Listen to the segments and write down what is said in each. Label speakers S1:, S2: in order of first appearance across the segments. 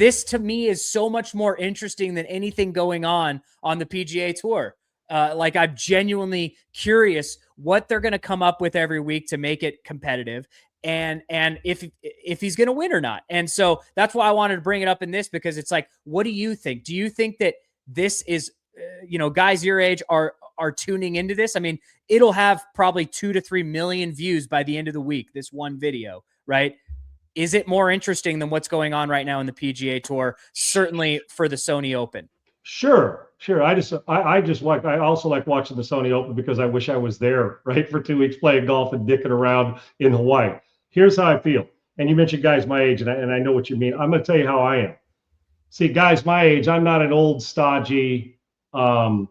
S1: this to me is so much more interesting than anything going on the PGA Tour. Like, I'm genuinely curious what they're going to come up with every week to make it competitive, and if he's going to win or not. And so that's why I wanted to bring it up in this, because it's like, what do you think? Do you think that this is, guys your age are tuning into this? I mean, it'll have probably 2 to 3 million views by the end of the week, this one video, right? Is it more interesting than what's going on right now in the PGA Tour, certainly for the Sony Open?
S2: Sure. I also like watching the Sony Open because I wish I was there, right, for 2 weeks playing golf and dicking around in Hawaii. Here's how I feel. And you mentioned guys my age, and I know what you mean. I'm going to tell you how I am. See, guys my age, I'm not an old, stodgy, old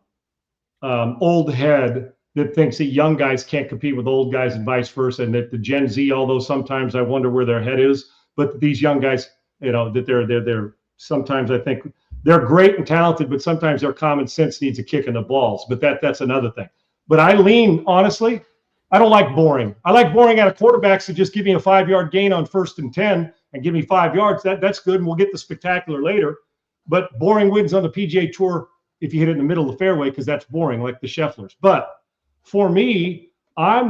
S2: head that thinks that young guys can't compete with old guys and vice versa, and that the Gen Z, although sometimes I wonder where their head is, but these young guys, that they're sometimes I think they're great and talented, but sometimes their common sense needs a kick in the balls. But that's another thing. But I lean, honestly, I don't like boring. I like boring out of quarterbacks that just give me a 5-yard gain on 1st and 10 and give me 5 yards. That's good, and we'll get the spectacular later. But boring wins on the PGA Tour if you hit it in the middle of the fairway, because that's boring, like the Schefflers. But for me, I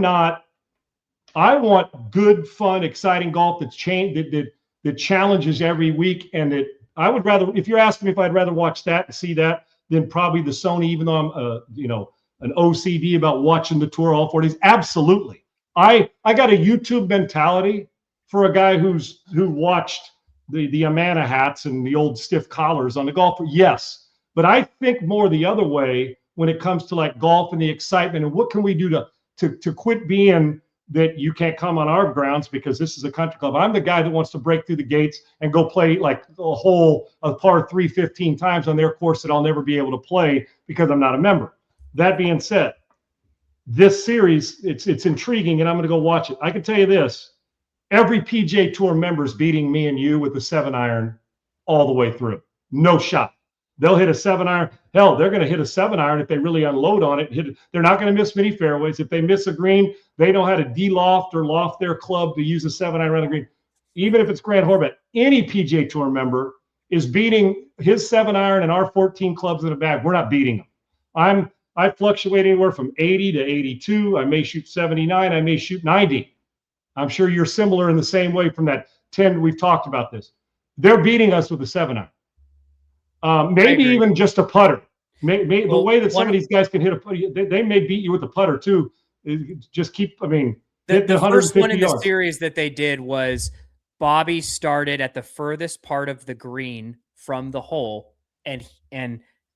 S2: want good, fun, exciting golf that challenges every week, and that I would rather, if you're asking me if I'd rather watch that and see that than probably the Sony, even though I'm an OCD about watching the tour all 4 days. Absolutely. I got a YouTube mentality for a guy who watched the Amana hats and the old stiff collars on the golf. Yes. But I think more the other way when it comes to like golf and the excitement and what can we do to quit being that you can't come on our grounds because this is a country club. I'm the guy that wants to break through the gates and go play like a par 3 15 times on their course that I'll never be able to play because I'm not a member. That being said, this series, it's intriguing, and I'm going to go watch it. I can tell you this. Every PGA Tour member is beating me and you with a 7-iron all the way through. No shot. They'll hit a 7-iron. Hell, they're going to hit a 7-iron if they really unload on it. They're not going to miss many fairways. If they miss a green, they know how to de-loft or loft their club to use a 7-iron around the green. Even if it's Grant Horvat, any PGA Tour member is beating his 7-iron and our 14 clubs in the bag. We're not beating them. I fluctuate anywhere from 80 to 82. I may shoot 79. I may shoot 90. I'm sure you're similar in the same way from that 10. We've talked about this. They're beating us with a 7-iron. Maybe even just a putter. The way that some of these guys can hit a putter, they may beat you with a putter too. Just keep, hit
S1: the first one in
S2: yards.
S1: the series that they did was Bobby started at the furthest part of the green from the hole, and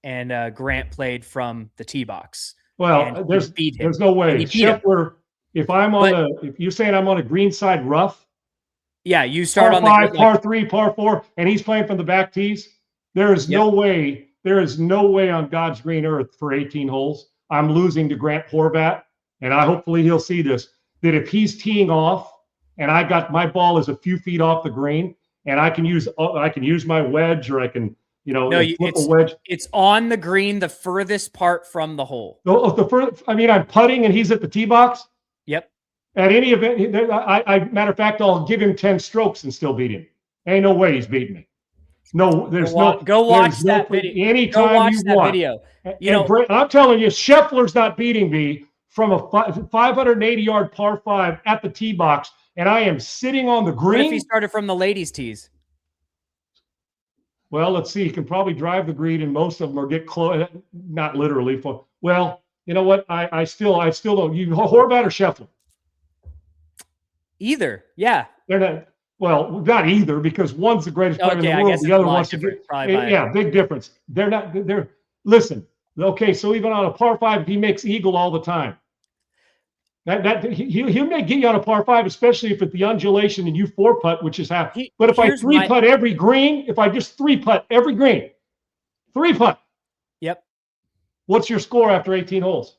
S1: Grant played from the tee box.
S2: Well, there's no way. Scheffler, if you're saying I'm on a green side rough,
S1: yeah, you start
S2: par
S1: on
S2: five,
S1: the
S2: par 3, par 4, and he's playing from the back tees. There is no way. There is no way on God's green earth for 18 holes I'm losing to Grant Horvat, and hopefully he'll see this. That if he's teeing off, and I got my ball is a few feet off the green, and I can use my wedge, or I can flip a wedge.
S1: It's on the green, the furthest part from the hole.
S2: I'm putting, and he's at the tee box.
S1: Yep.
S2: At any event, matter of fact, I'll give him 10 strokes and still beat him. Ain't no way he's beating me. No,
S1: go watch that video.
S2: Anytime
S1: go watch
S2: you
S1: that
S2: want.
S1: Video.
S2: I'm telling you, Scheffler's not beating me from a 580-yard par 5 at the tee box, and I am sitting on the green.
S1: What if he started from the ladies' tees?
S2: Well, let's see. He can probably drive the green, and most of them are get close. Not literally. Well, you know what? I still don't. You Horvat or Scheffler?
S1: Either, yeah.
S2: They're not. Well, not either, because one's the greatest player in the world. The other one's big difference. They're not. Listen. Okay, so even on a par 5, he makes eagle all the time. He may get you on a par 5, especially if it's the undulation and you 4-putt, which is half. But if I 3-putt every green, if I just 3-putt every green, 3-putt.
S1: Yep.
S2: What's your score after 18 holes?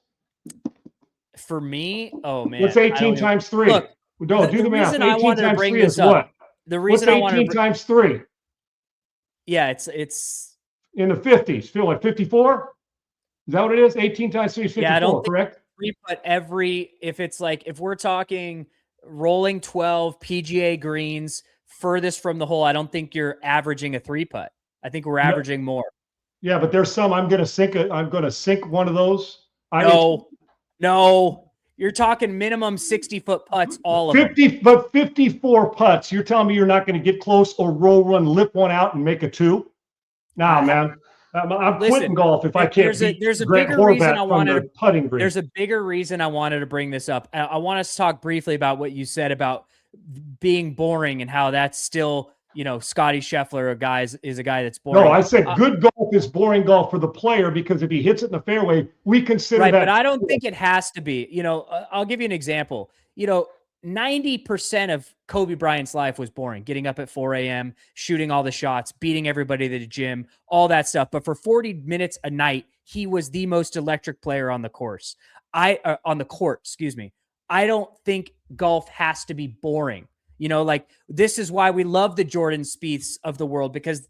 S1: For me, oh man.
S2: What's 18 times 3?
S1: Look,
S2: do the math. 18 times 3 is what?
S1: The reason
S2: What's 18 times 3?
S1: Yeah, it's
S2: in the 50s. Feel like 54? Is that what it is? 18 times 3 is 54,
S1: yeah, I don't
S2: correct?
S1: But if it's like, if we're talking rolling 12 PGA greens, furthest from the hole, I don't think you're averaging a 3-putt. I think we're averaging more.
S2: Yeah, but there's some I'm going to sink one of those.
S1: No, you're talking minimum 60-foot putts, all of
S2: 50,
S1: them.
S2: but 54 putts. You're telling me you're not going to get close or roll one, lip one out, and make a 2? Nah, man. I'm quitting golf if I can't beat Grant Horvat from the putting green.
S1: There's a bigger reason I wanted to bring this up. I want us to talk briefly about what you said about being boring and how that's still, Scotty Scheffler is a guy that's boring.
S2: No, I said good golf is boring golf for the player, because if he hits it in the fairway, we consider that.
S1: But I don't think it has to be. I'll give you an example. 90% of Kobe Bryant's life was boring. Getting up at 4 a.m., shooting all the shots, beating everybody to the gym, all that stuff. But for 40 minutes a night, he was the most electric player on the course. On the court, excuse me. I don't think golf has to be boring. This is why we love the Jordan Spieths of the world, because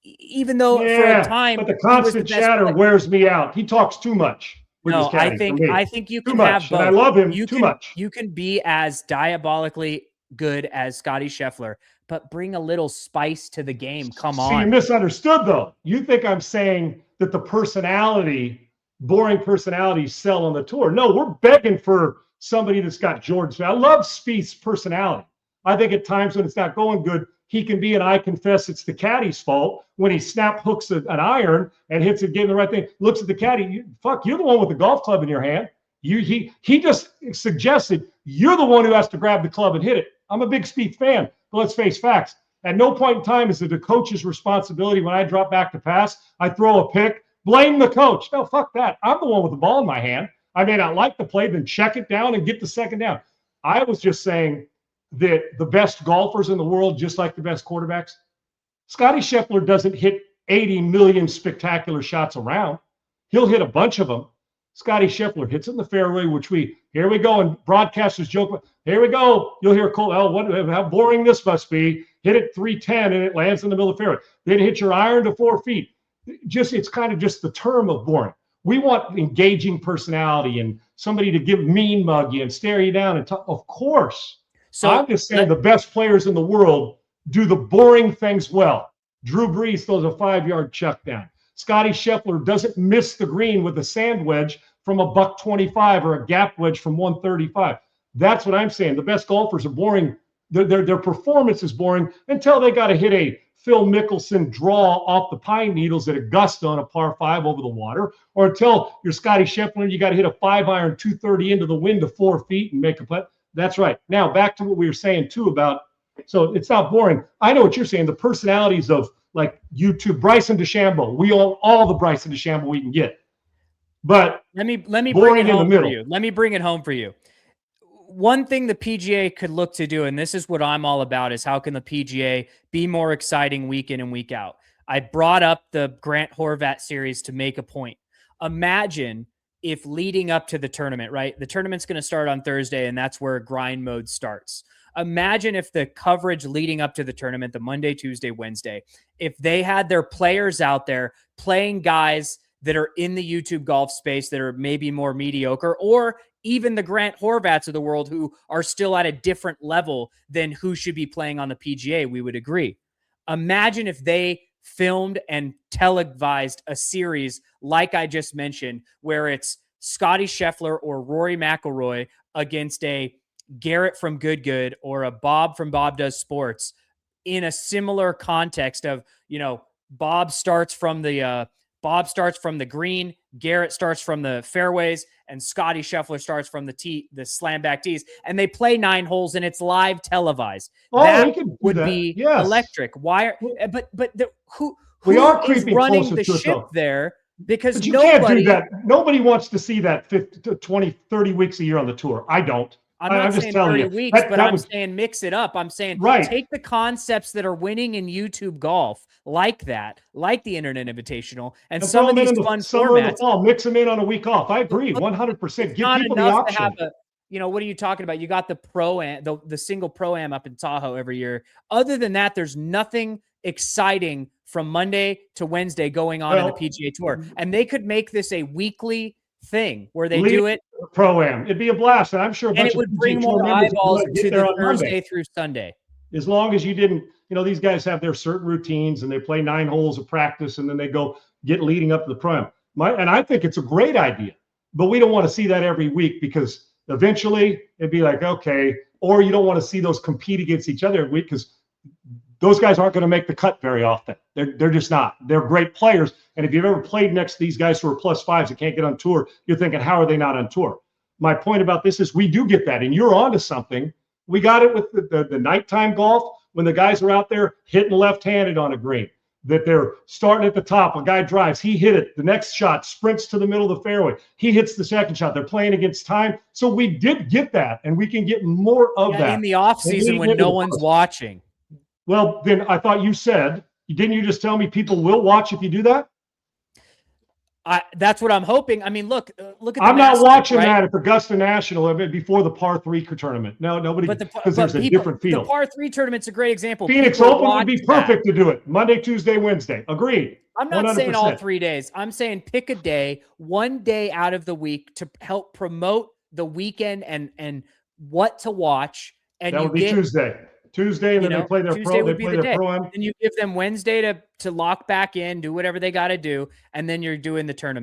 S1: even though for a time,
S2: but the constant chatter wears me out. He talks too much.
S1: No, I think you can have both.
S2: And I love him too much.
S1: You can be as diabolically good as Scotty Scheffler, but bring a little spice to the game. Come on.
S2: See, you misunderstood though. You think I'm saying that the boring personalities sell on the tour. No, we're begging for somebody that's got Jordan. I love Spieth's personality. I think at times when it's not going good, he can be, and I confess it's the caddy's fault, when he snap hooks an iron and hits it, getting the right thing, looks at the caddy. You're the one with the golf club in your hand. He just suggested you're the one who has to grab the club and hit it. I'm a big Spieth fan, but let's face facts. At no point in time is it the coach's responsibility when I drop back to pass, I throw a pick, blame the coach. No, fuck that. I'm the one with the ball in my hand. I may not like the play, then check it down and get the second down. I was just saying that the best golfers in the world, just like the best quarterbacks, Scotty Scheffler doesn't hit 80 million spectacular shots around. He'll hit a bunch of them. Scotty Scheffler hits it in the fairway, here we go, and broadcasters joke, here we go. You'll hear Cole, how boring this must be. Hit it 310 and it lands in the middle of the fairway. Then hit your iron to 4 feet. It's kind of just the term of boring. We want engaging personality and somebody to mean mug you and stare you down and talk. Of course. So I'm just saying the best players in the world do the boring things well. Drew Brees throws a 5-yard chuck down. Scotty Scheffler doesn't miss the green with a sand wedge from a $125 or a gap wedge from 135. That's what I'm saying. The best golfers are boring. Their performance is boring until they got to hit a Phil Mickelson draw off the pine needles at Augusta on a par 5 over the water, or until you're Scotty Scheffler and you got to hit a 5-iron 230 into the wind to 4 feet and make a putt. That's right. Now back to what we were saying too about, so it's not boring. I know what you're saying. The personalities of like YouTube, Bryson DeChambeau. We own all the Bryson DeChambeau we can get. But
S1: let me bring it home for you. Let me bring it home for you. One thing the PGA could look to do, and this is what I'm all about, is how can the PGA be more exciting week in and week out? I brought up the Grant Horvat series to make a point. Imagine if leading up to the tournament, right? The tournament's going to start on Thursday, and that's where grind mode starts. Imagine if the coverage leading up to the tournament, the Monday, Tuesday, Wednesday, if they had their players out there playing guys that are in the YouTube golf space that are maybe more mediocre, or even the Grant Horvats of the world who are still at a different level than who should be playing on the PGA, we would agree. Imagine if they filmed and televised a series like I just mentioned, where it's Scotty Scheffler or Rory McIlroy against a Garrett from Good or a Bob from Bob Does Sports, in a similar context of, Bob starts from the green, Garrett starts from the fairways, and Scotty Scheffler starts from the slam back tees, and they play 9 holes and it's live televised. That would be electric. Why? Who is running the ship there? Because
S2: you can't do that. Nobody wants to see that 20, 30 weeks a year on the tour. I don't.
S1: I'm not saying 30 weeks, but I'm saying mix it up. I'm saying take the concepts that are winning in YouTube golf like that, like the Internet Invitational, and some of these fun formats.
S2: Mix them in on a week off. I agree, 100%. Give people the option.
S1: What are you talking about? You got the Pro-Am, the single Pro-Am up in Tahoe every year. Other than that, there's nothing exciting from Monday to Wednesday going on in the PGA Tour. And they could make this a weekly thing where they do it.
S2: Pro-Am. It'd be a blast. And I'm sure
S1: it would bring more eyeballs to the Thursday through Sunday.
S2: As long as you didn't, these guys have their certain routines and they play 9 holes of practice and then they go get leading up to the prime. And I think it's a great idea, but we don't want to see that every week because eventually it'd be like, okay, or you don't want to see those compete against each other every week because those guys aren't going to make the cut very often. They're just not. They're great players. And if you've ever played next to these guys who are +5s that can't get on tour, you're thinking, how are they not on tour? My point about this is we do get that, and you're onto something. We got it with the nighttime golf when the guys are out there hitting left-handed on a green, that they're starting at the top. A guy drives, he hit it. The next shot sprints to the middle of the fairway. He hits the second shot. They're playing against time. So we did get that, and we can get more of that.
S1: In the off season when no one's watching.
S2: Well, then I thought you said, didn't you just tell me people will watch if you do that?
S1: That's what I'm hoping. I mean, look at the
S2: I'm
S1: Masters,
S2: not watching
S1: right?
S2: that at Augusta National before the par 3 tournament. No, nobody, because there's a different field.
S1: The par 3 tournament's a great example.
S2: Phoenix Open would be perfect to do it. Monday, Tuesday, Wednesday. Agreed.
S1: I'm not
S2: 100%.
S1: saying all 3 days. I'm saying pick a day, one day out of the week to help promote the weekend and what to watch. And
S2: that would be Tuesday, and then they play their
S1: Tuesday
S2: pro. They play their pro.
S1: And you give them Wednesday to lock back in, do whatever they got to do, and then you're doing the tournament.